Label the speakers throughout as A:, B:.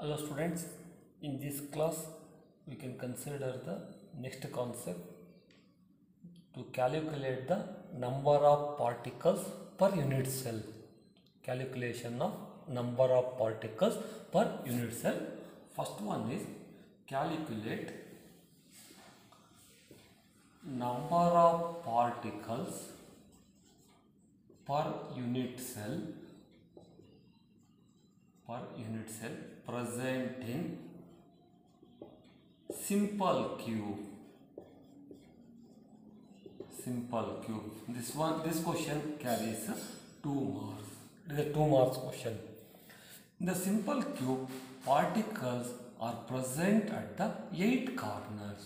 A: Hello students, in this class we can consider the next concept to calculate the number of particles per unit cell. Calculation of number of particles per unit cell. First one is calculate number of particles per unit cell present in simple cube. This question carries 2 marks. It is a 2 marks question. In the simple cube, particles are present at the 8 corners.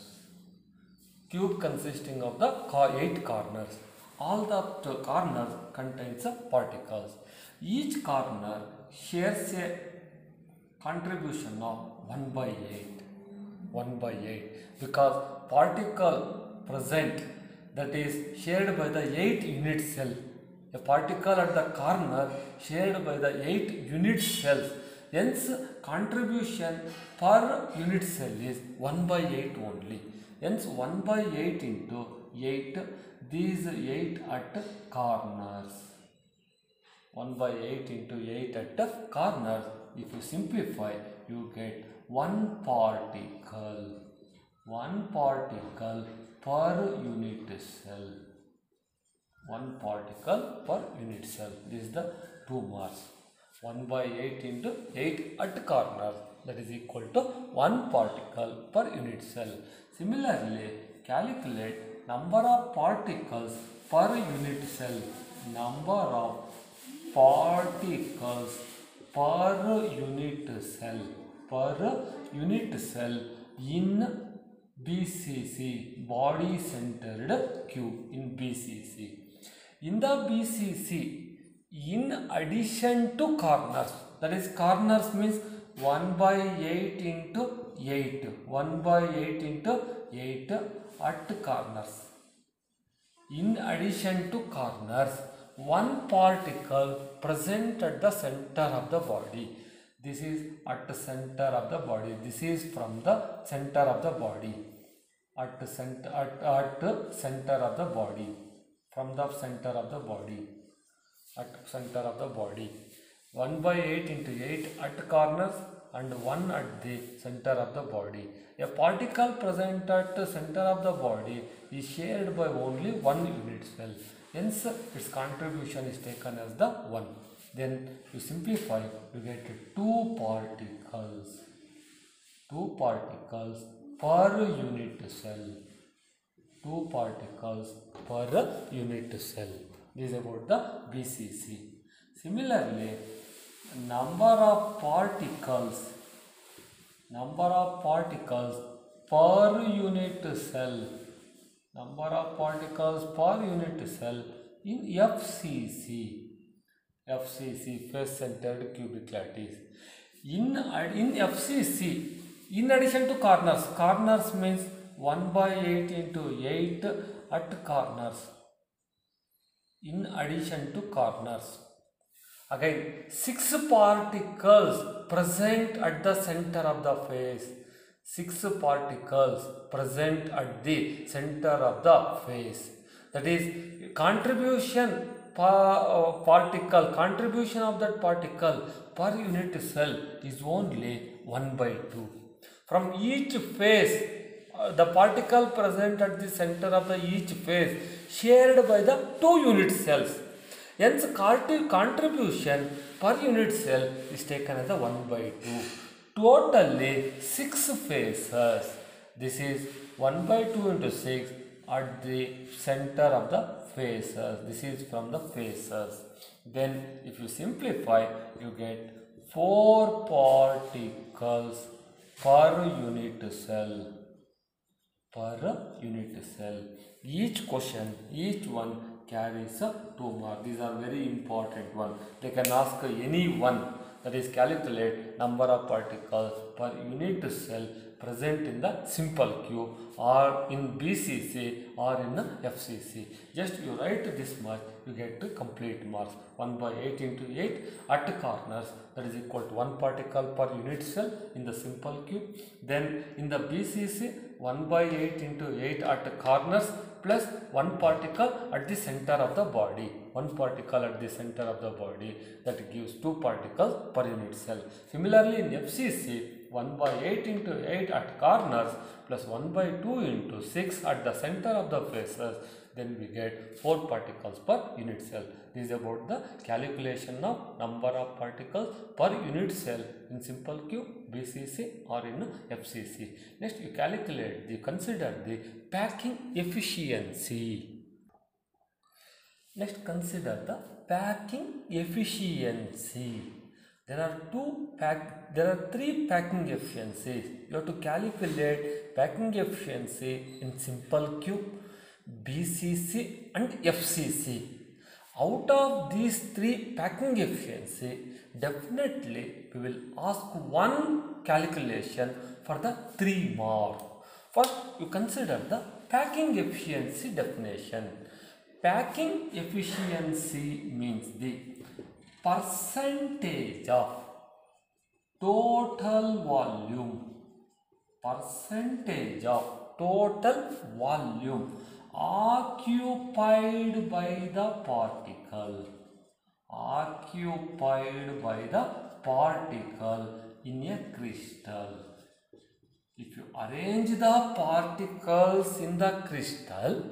A: Cube consisting of the 8 corners. All the corners contains particles. Each corner shares a contribution of 1 by 8 because particle present that is shared by the 8 unit cell. A particle at the corner shared by the 8 unit cells. Hence contribution per unit cell is 1 by 8 only. Hence 1 by 8 into 8, these 8 at corners. 1 by 8 into 8 at the corners. If you simplify, you get 1 particle per unit cell. 1 particle per unit cell. This is the 2 marks. 1 by 8 into 8 at corners, that is equal to 1 particle per unit cell. Similarly, calculate number of particles per unit cell. Number of particles per unit cell in BCC, body centered cube, in BCC. In the BCC, in addition to corners, that is corners means 1 by 8 into 8, 1 by 8 into 8 at corners. In addition to corners, 1 particle present at the center of the body. This is at the center of the body. This is from the center of the body. At the center of the body. From the center of the body. At center of the body. 1 by 8 into 8 at corners and 1 at the center of the body. A particle present at the center of the body is shared by only 1 unit cell. Hence, its contribution is taken as the 1. Then you simplify, you get 2 particles. 2 particles per unit cell. 2 particles per unit cell. This is about the BCC. Similarly, number of particles per unit cell. Number of particles per unit cell in FCC. FCC, face centered cubic lattice. In FCC, in addition to corners means 1 by 8 into 8 at corners. In addition to corners. Again, 6 particles present at the center of the face. 6 particles present at the center of the face. That is contribution of that particle per unit cell is only 1 by 2. From each face, the particle present at the center of the each face shared by the 2 unit cells. Hence contribution per unit cell is taken as a 1 by 2. Totally 6 faces. This is 1 by 2 into 6 at the center of the faces. This is from the faces. Then if you simplify, you get 4 particles per unit cell. Each question, each one carries a 2 marks. These are very important one. They can ask any one, that is calculate number of particles per unit cell present in the simple cube or in BCC or in the FCC. Just you write this much, you get to complete mass. 1 by 8 into 8 at corners, that is equal to 1 particle per unit cell in the simple cube. Then in the BCC, 1 by 8 into 8 at corners plus 1 particle at the center of the body. 1 particle at the center of the body, that gives 2 particles per unit cell. Similarly in FCC, 1 by 8 into 8 at corners plus 1 by 2 into 6 at the center of the faces, then we get 4 particles per unit cell. This is about the calculation of number of particles per unit cell in simple cube, BCC or in FCC. Next you consider the packing efficiency. Next consider the packing efficiency. There are 3 packing efficiencies. You have to calculate packing efficiency in simple cube, BCC and FCC. Out of these 3 packing efficiency, definitely we will ask one calculation for the 3 mark. First, you consider the packing efficiency definition. Packing efficiency means the percentage of total volume occupied by the particle in a crystal. If you arrange the particles in the crystal,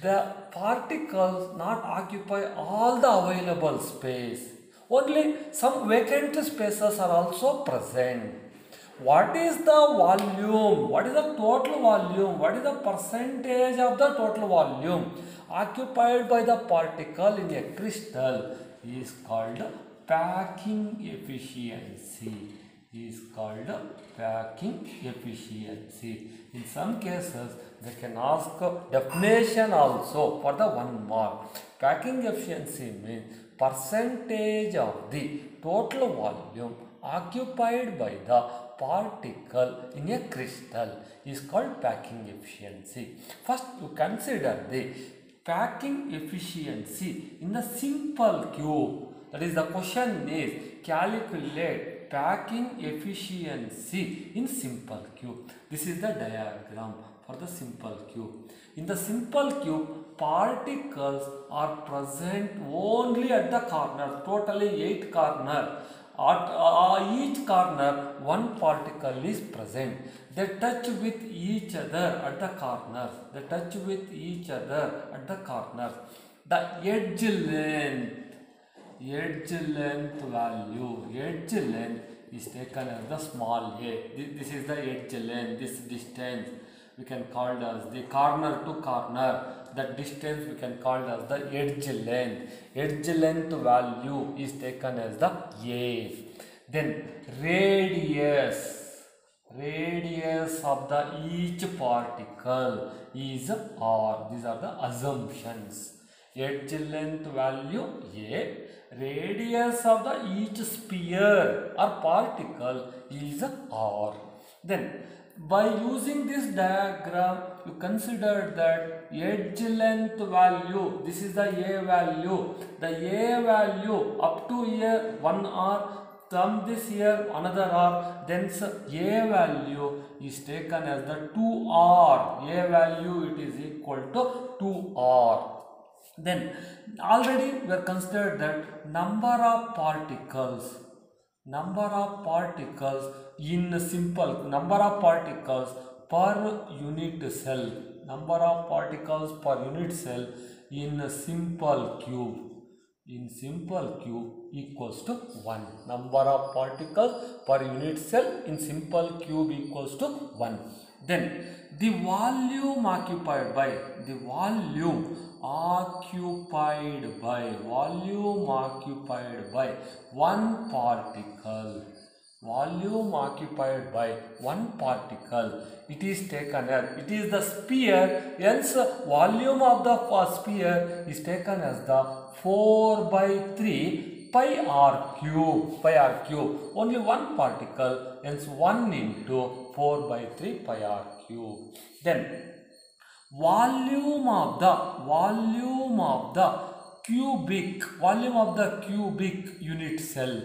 A: the particles not occupy all the available space. Only some vacant spaces are also present. What is the volume? What is the total volume? What is the percentage of the total volume occupied by the particle in a crystal is called packing efficiency. In some cases, they can ask definition also for the 1 mark. Packing efficiency means percentage of the total volume occupied by the particle in a crystal is called packing efficiency. First, you consider the packing efficiency in the simple cube. That is, the question is calculate packing efficiency in simple cube. This is the diagram for the simple cube. In the simple cube, particles are present only at the corner, totally 8 corners. At each corner, 1 particle is present. They touch with each other at the corners. The edge length value is taken as the small a. This is the edge length, this distance we can call as the corner to corner. That distance we can call as the edge length. Edge length value is taken as the a. Then radius of the each particle is r. These are the assumptions. Edge length value a. Radius of the each sphere or particle is r. Then by using this diagram, you consider that edge length value, this is the a value. The a value up to here 1 r, from this here another r, then a value is taken as the 2r. A value it is equal to 2r. Then already we have considered that number of particles in simple, number of particles per unit cell, in simple cube equals to 1. Number of particles per unit cell in simple cube equals to 1. Then the volume occupied by one particle, it is taken as, it is the sphere, hence volume of the sphere is taken as the 4 by 3 pi r cube. Only one particle, hence 1 into 4 by 3 pi r cube. Then volume of the volume of the cubic unit cell.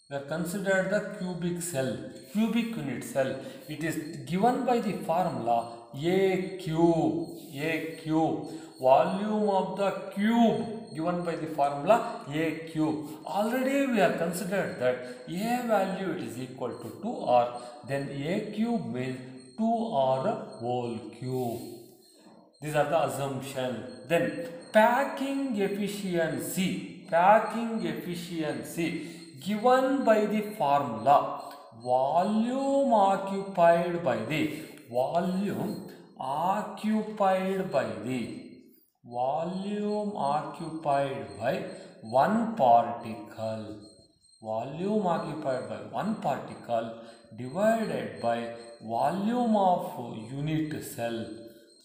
A: We are considered the cubic unit cell. It is given by the formula A cube. Volume of the cube given by the formula A cube. Already we have considered that A value it is equal to 2R. Then A cube means 2R whole cube. These are the assumptions. Then packing efficiency given by the formula volume occupied by one particle divided by volume of unit cell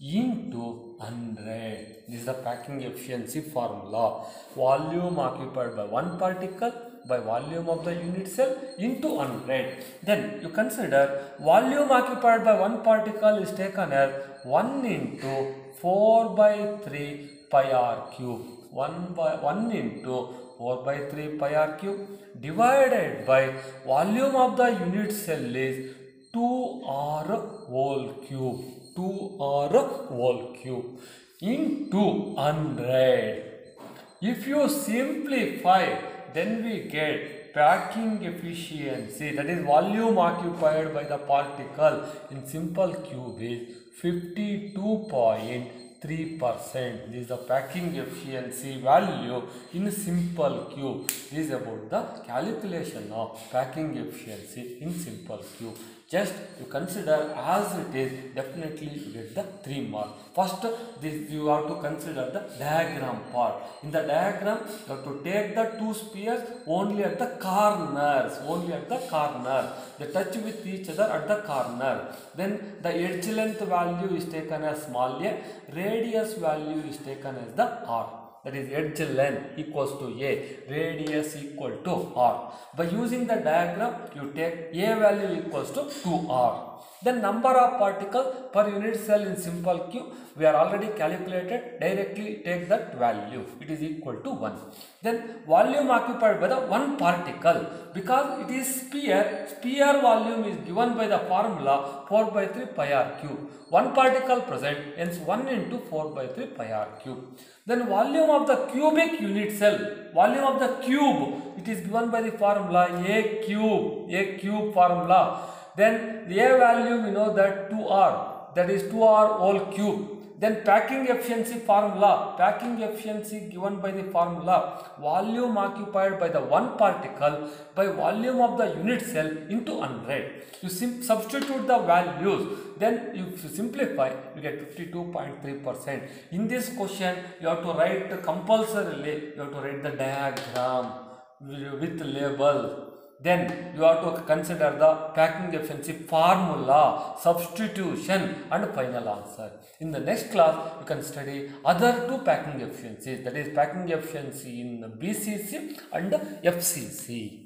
A: into 100. This is the packing efficiency formula. Volume occupied by one particle by volume of the unit cell into 100. Then you consider volume occupied by one particle is taken as 1 into 4 by 3 pi r cube. 1 into 4 by 3 pi r cube divided by volume of the unit cell is 2r whole cube. 2r whole cube into 100. If you simplify, then we get packing efficiency, that is volume occupied by the particle in simple cube is 52.3%. This is the packing efficiency value in simple cube. This is about the calculation of packing efficiency in simple cube. Just you consider as it is, definitely you get the 3 marks. First, this you have to consider the diagram part. In the diagram, you have to take the two spheres only at the corners. They touch with each other at the corner. Then the edge length value is taken as small a, radius value is taken as the r. That is edge length equals to A, radius equal to R. By using the diagram, you take A value equals to 2R. Then number of particles per unit cell in simple cube, we are already calculated, directly take that value, it is equal to 1. Then volume occupied by the one particle, because it is sphere volume is given by the formula 4 by 3 pi r cube. One particle present, hence 1 into 4 by 3 pi r cube. Then volume of the cubic unit cell, volume of the cube, it is given by the formula A cube formula. Then the A value we know that 2R, that is 2R whole cube. Then packing efficiency formula, packing efficiency given by the formula volume occupied by the one particle by volume of the unit cell into 100. You substitute the values, then if you simplify, you get 52.3%. In this question, you have to write compulsorily, you have to write the diagram with label. Then you have to consider the packing efficiency formula, substitution and final answer. In the next class, you can study other two packing efficiencies, that is packing efficiency in BCC and FCC.